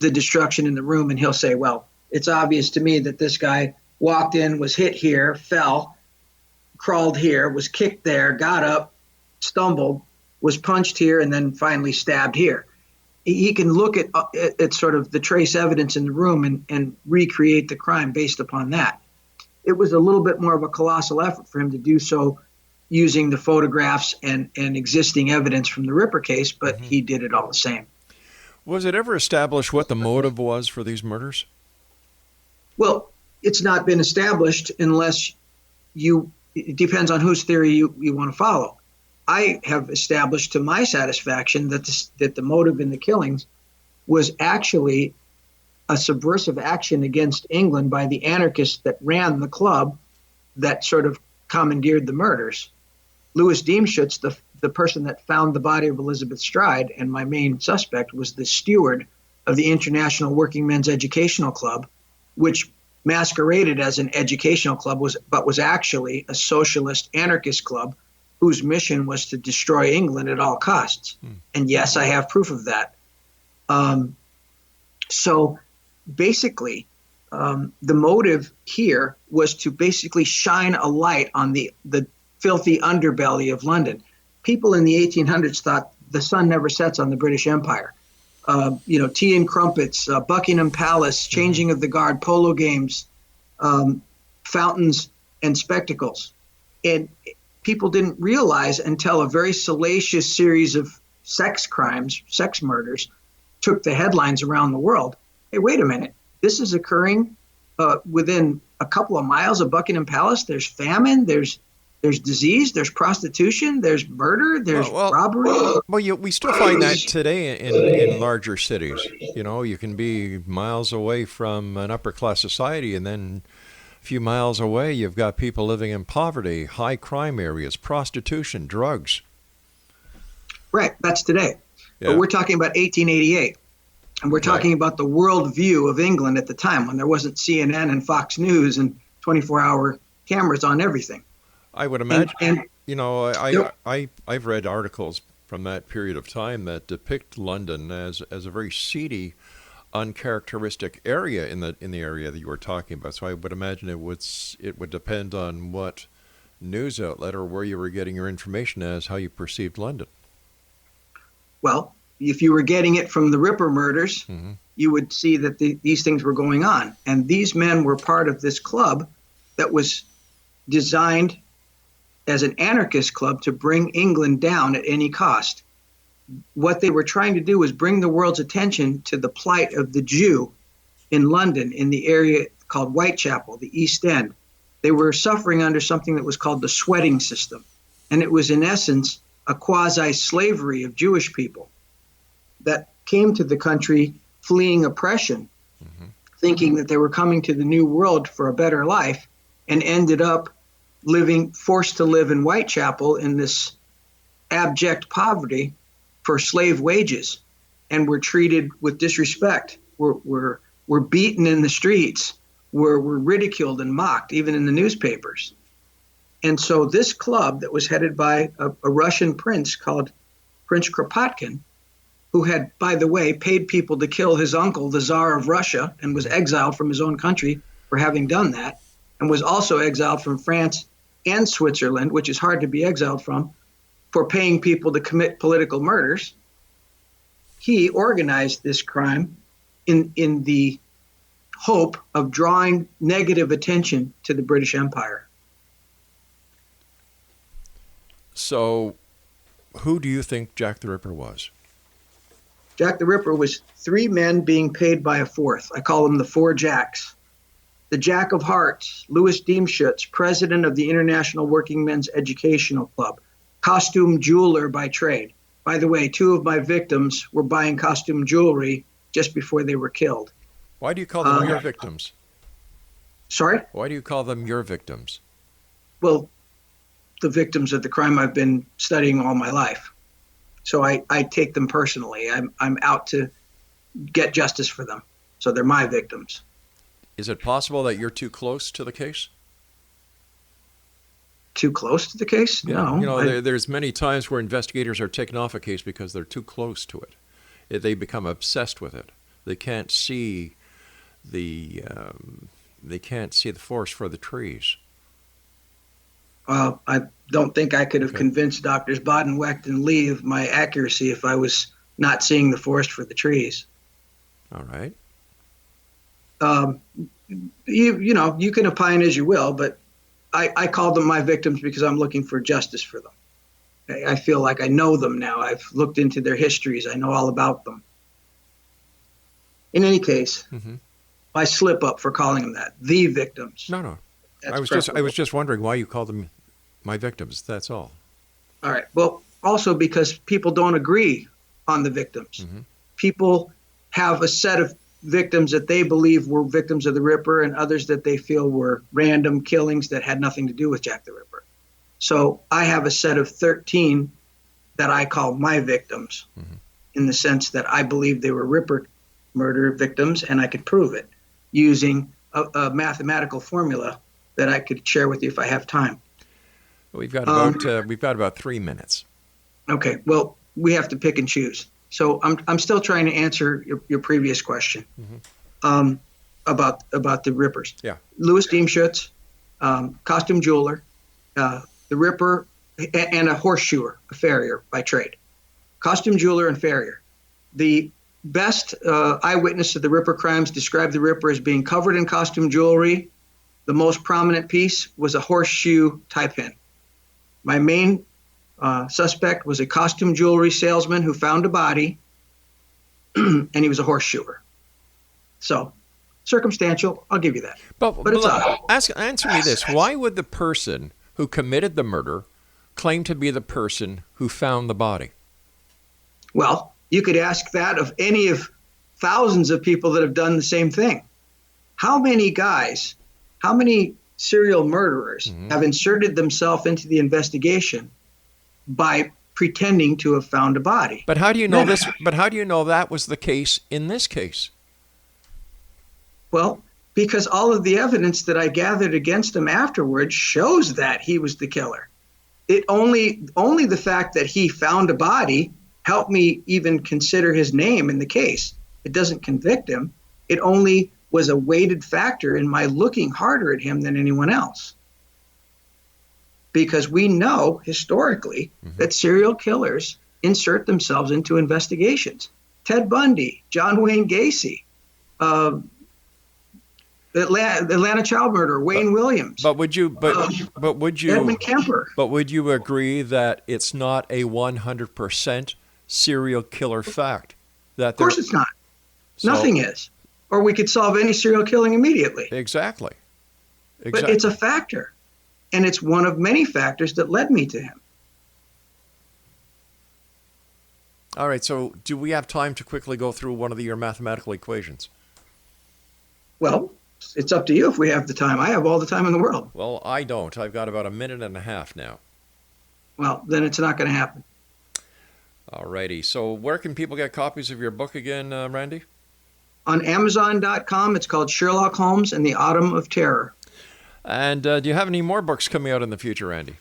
the destruction in the room, and he'll say, well, it's obvious to me that this guy walked in, was hit here, fell, crawled here, was kicked there, got up, stumbled, was punched here, and then finally stabbed here. He can look at sort of the trace evidence in the room and recreate the crime based upon that. It was a little bit more of a colossal effort for him to do so using the photographs and existing evidence from the Ripper case, but he did it all the same. Was it ever established what the motive was for these murders? Well, it's not been established unless it depends on whose theory you want to follow. I have established to my satisfaction that the motive in the killings was actually a subversive action against England by the anarchists that ran the club that sort of commandeered the murders. Louis Diemschutz, the person that found the body of Elizabeth Stride, and my main suspect, was the steward of the International Working Men's Educational Club, which masqueraded as an educational club, but was actually a socialist anarchist club whose mission was to destroy England at all costs. And yes, I have proof of that. So basically, the motive here was to basically shine a light on the filthy underbelly of London. People in the 1800s thought the sun never sets on the British Empire. Tea and crumpets, Buckingham Palace, changing of the guard, polo games, fountains, and spectacles. And people didn't realize until a very salacious series of sex crimes, sex murders, took the headlines around the world. Hey, wait a minute. This is occurring within a couple of miles of Buckingham Palace. There's famine, there's disease, there's prostitution, there's murder, there's robbery. Well, we still find that today in larger cities. You can be miles away from an upper class society, and then a few miles away you've got people living in poverty, high crime areas, prostitution, drugs. Right, that's today. Yeah. But we're talking about 1888. And we're talking about the world view of England at the time, when there wasn't CNN and Fox News and 24-hour cameras on everything. I would imagine. I've read articles from that period of time that depict London as a very seedy, uncharacteristic area in the area that you were talking about. So I would imagine it would depend on what news outlet or where you were getting your information as how you perceived London. Well, if you were getting it from the Ripper murders, you would see that these things were going on. And these men were part of this club that was designed as an anarchist club to bring England down at any cost. What they were trying to do was bring the world's attention to the plight of the Jew in London, in the area called Whitechapel, the East End. They were suffering under something that was called the sweating system. And it was, in essence, a quasi-slavery of Jewish people. that came to the country fleeing oppression, thinking that they were coming to the New World for a better life, and ended up forced to live in Whitechapel in this abject poverty for slave wages, and were treated with disrespect. Were beaten in the streets, were ridiculed and mocked, even in the newspapers. And so this club that was headed by a Russian prince called Prince Kropotkin, who had, by the way, paid people to kill his uncle, the Tsar of Russia, and was exiled from his own country for having done that, and was also exiled from France and Switzerland, which is hard to be exiled from, for paying people to commit political murders. He organized this crime in the hope of drawing negative attention to the British Empire. So, who do you think Jack the Ripper was? Jack the Ripper was three men being paid by a fourth. I call them the four Jacks. The Jack of Hearts, Louis Diemschutz, president of the International Working Men's Educational Club, costume jeweler by trade. By the way, two of my victims were buying costume jewelry just before they were killed. Why do you call them your victims? Sorry? Why do you call them your victims? Well, the victims of the crime I've been studying all my life. So I take them personally. I'm out to get justice for them. So they're my victims. Is it possible that you're too close to the case? Too close to the case? Yeah. No. There's many times where investigators are taken off a case because they're too close to it. They become obsessed with it. They can't see the forest for the trees. Well, I don't think I could have convinced Doctors Bodenwecht and Lee of my accuracy if I was not seeing the forest for the trees. All right. You can opine as you will, but I call them my victims because I'm looking for justice for them. I feel like I know them now. I've looked into their histories. I know all about them. In any case, I slip up for calling them that. The victims. No. That's I was just wondering why you call them my victims. That's all. All right. Well, also because people don't agree on the victims. People have a set of victims that they believe were victims of the Ripper, and others that they feel were random killings that had nothing to do with Jack the Ripper. So I have a set of 13 that I call my victims, in the sense that I believe they were Ripper murder victims, and I could prove it using a mathematical formula that I could share with you if I have time. We've got about 3 minutes. Okay. Well, we have to pick and choose. So I'm still trying to answer your previous question about the Rippers. Yeah. Louis Diemschutz, costume jeweler, the Ripper, and a horseshoer, a farrier by trade. Costume jeweler and farrier. The best eyewitness to the Ripper crimes described the Ripper as being covered in costume jewelry. The most prominent piece was a horseshoe tie pin. My main suspect was a costume jewelry salesman who found a body, and he was a horseshoer. So, circumstantial, I'll give you that. But it's answer me this. Why would the person who committed the murder claim to be the person who found the body? Well, you could ask that of any of thousands of people that have done the same thing. How many serial murderers have inserted themselves into the investigation by pretending to have found a body? But how do you know this? But how do you know that was the case in this case? Well, because all of the evidence that I gathered against him afterwards shows that he was the killer. It only the fact that he found a body helped me even consider his name in the case. It doesn't convict him. It only was a weighted factor in my looking harder at him than anyone else. Because we know historically that serial killers insert themselves into investigations. Ted Bundy, John Wayne Gacy, Atlanta child murderer, Wayne Williams. But would you Edmund Kemper. But would you agree that it's not a 100% serial killer fact? Of course it's not. Nothing is. Or we could solve any serial killing immediately. Exactly. But it's a factor. And it's one of many factors that led me to him. All right, so do we have time to quickly go through one of your mathematical equations? Well, it's up to you if we have the time. I have all the time in the world. Well, I don't. I've got about a minute and a half now. Well, then it's not going to happen. All righty. So where can people get copies of your book again, Randy? On Amazon.com, it's called Sherlock Holmes and the Autumn of Terror. And do you have any more books coming out in the future, Randy?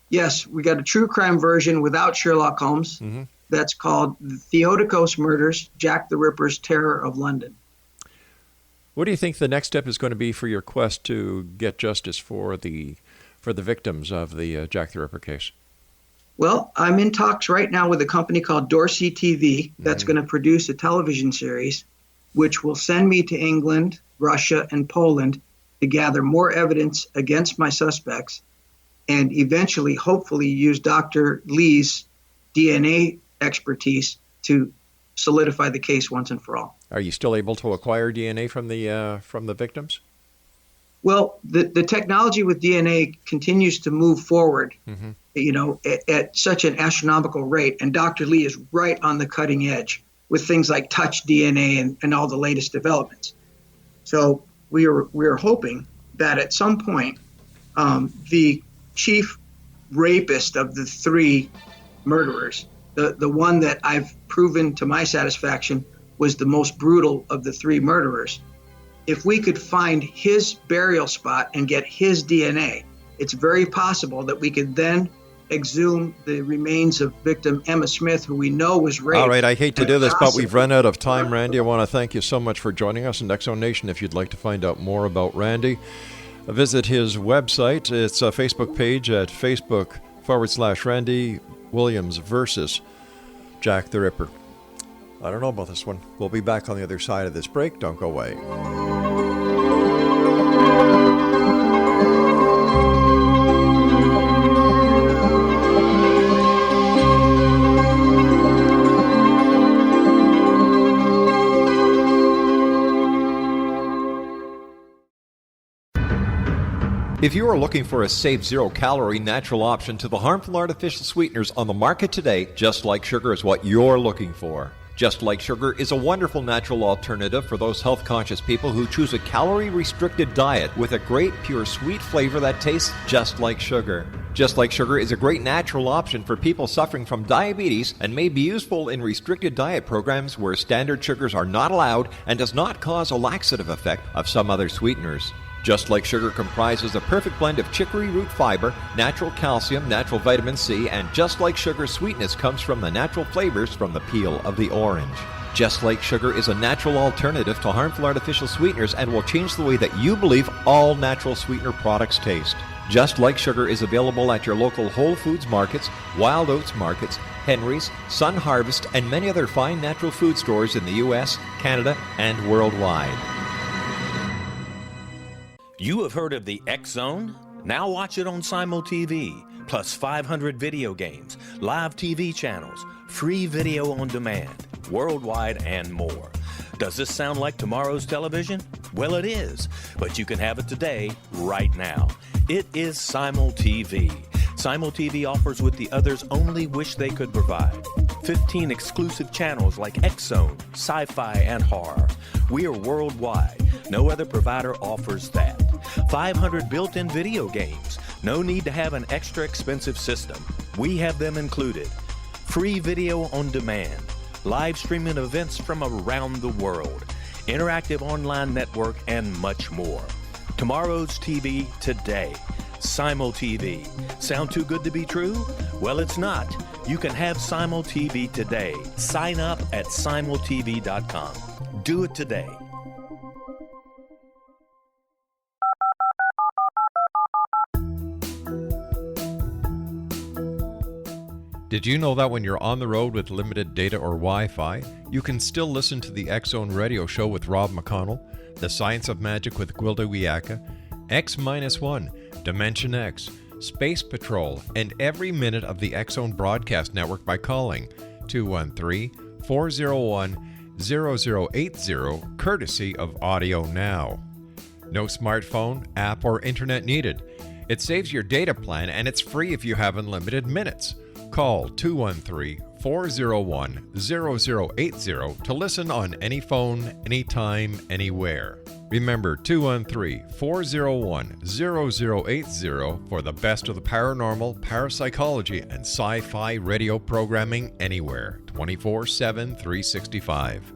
Yes, we got a true crime version without Sherlock Holmes. Mm-hmm. That's called Theodokos Murders, Jack the Ripper's Terror of London. What do you think the next step is going to be for your quest to get justice for the victims of the Jack the Ripper case? Well, I'm in talks right now with a company called Dorsey TV that's going to produce a television series which will send me to England, Russia, and Poland to gather more evidence against my suspects and eventually, hopefully, use Dr. Lee's DNA expertise to solidify the case once and for all. Are you still able to acquire DNA from the victims? Well, the technology with DNA continues to move forward, at such an astronomical rate, and Dr. Lee is right on the cutting edge with things like touch DNA and all the latest developments. So we are hoping that at some point, the chief rapist of the three murderers, the one that I've proven to my satisfaction was the most brutal of the three murderers, if we could find his burial spot and get his DNA, it's very possible that we could then exhume the remains of victim Emma Smith, who we know was raped. All right, I hate to do this, but we've run out of time, Randy. I want to thank you so much for joining us in X-Zone Nation. If you'd like to find out more about Randy, visit his website. It's a Facebook page at Facebook.com/Randy Williams versus Jack the Ripper. I don't know about this one. We'll be back on the other side of this break. Don't go away. If you are looking for a safe, zero-calorie natural option to the harmful artificial sweeteners on the market today, Just Like Sugar is what you're looking for. Just Like Sugar is a wonderful natural alternative for those health-conscious people who choose a calorie-restricted diet with a great, pure, sweet flavor that tastes just like sugar. Just Like Sugar is a great natural option for people suffering from diabetes and may be useful in restricted diet programs where standard sugars are not allowed and does not cause a laxative effect of some other sweeteners. Just Like Sugar comprises a perfect blend of chicory root fiber, natural calcium, natural vitamin C, and Just Like Sugar's sweetness comes from the natural flavors from the peel of the orange. Just Like Sugar is a natural alternative to harmful artificial sweeteners and will change the way that you believe all natural sweetener products taste. Just Like Sugar is available at your local Whole Foods markets, Wild Oats markets, Henry's, Sun Harvest, and many other fine natural food stores in the U.S., Canada, and worldwide. You have heard of the X-Zone? Now watch it on Simul TV, plus 500 video games, live TV channels, free video on demand, worldwide, and more. Does this sound like tomorrow's television? Well, it is, but you can have it today, right now. It is Simul TV. Simul TV offers what the others only wish they could provide. 15 exclusive channels like X-Zone, Sci-Fi, and Horror. We are worldwide. No other provider offers that. 500 built-in video games. No need to have an extra expensive system. We have them included. Free video on demand. Live streaming events from around the world. Interactive online network, and much more. Tomorrow's TV today. Simul TV. Sound too good to be true? Well, it's not. You can have Simul TV today. Sign up at simultv.com. Do it today. Did you know that when you're on the road with limited data or Wi-Fi, you can still listen to the X-Zone radio show with Rob McConnell, The Science of Magic with Gwilda Wiyaka, X-1, Dimension X, Space Patrol, and every minute of the X-Zone broadcast network by calling 213-401-0080, courtesy of Audio Now. No smartphone, app, or internet needed. It saves your data plan and it's free if you have unlimited minutes. Call 213 213-401-0080 to listen on any phone, anytime, anywhere. Remember 213-401-0080 for the best of the paranormal, parapsychology, and sci-fi radio programming anywhere, 24/7, 365.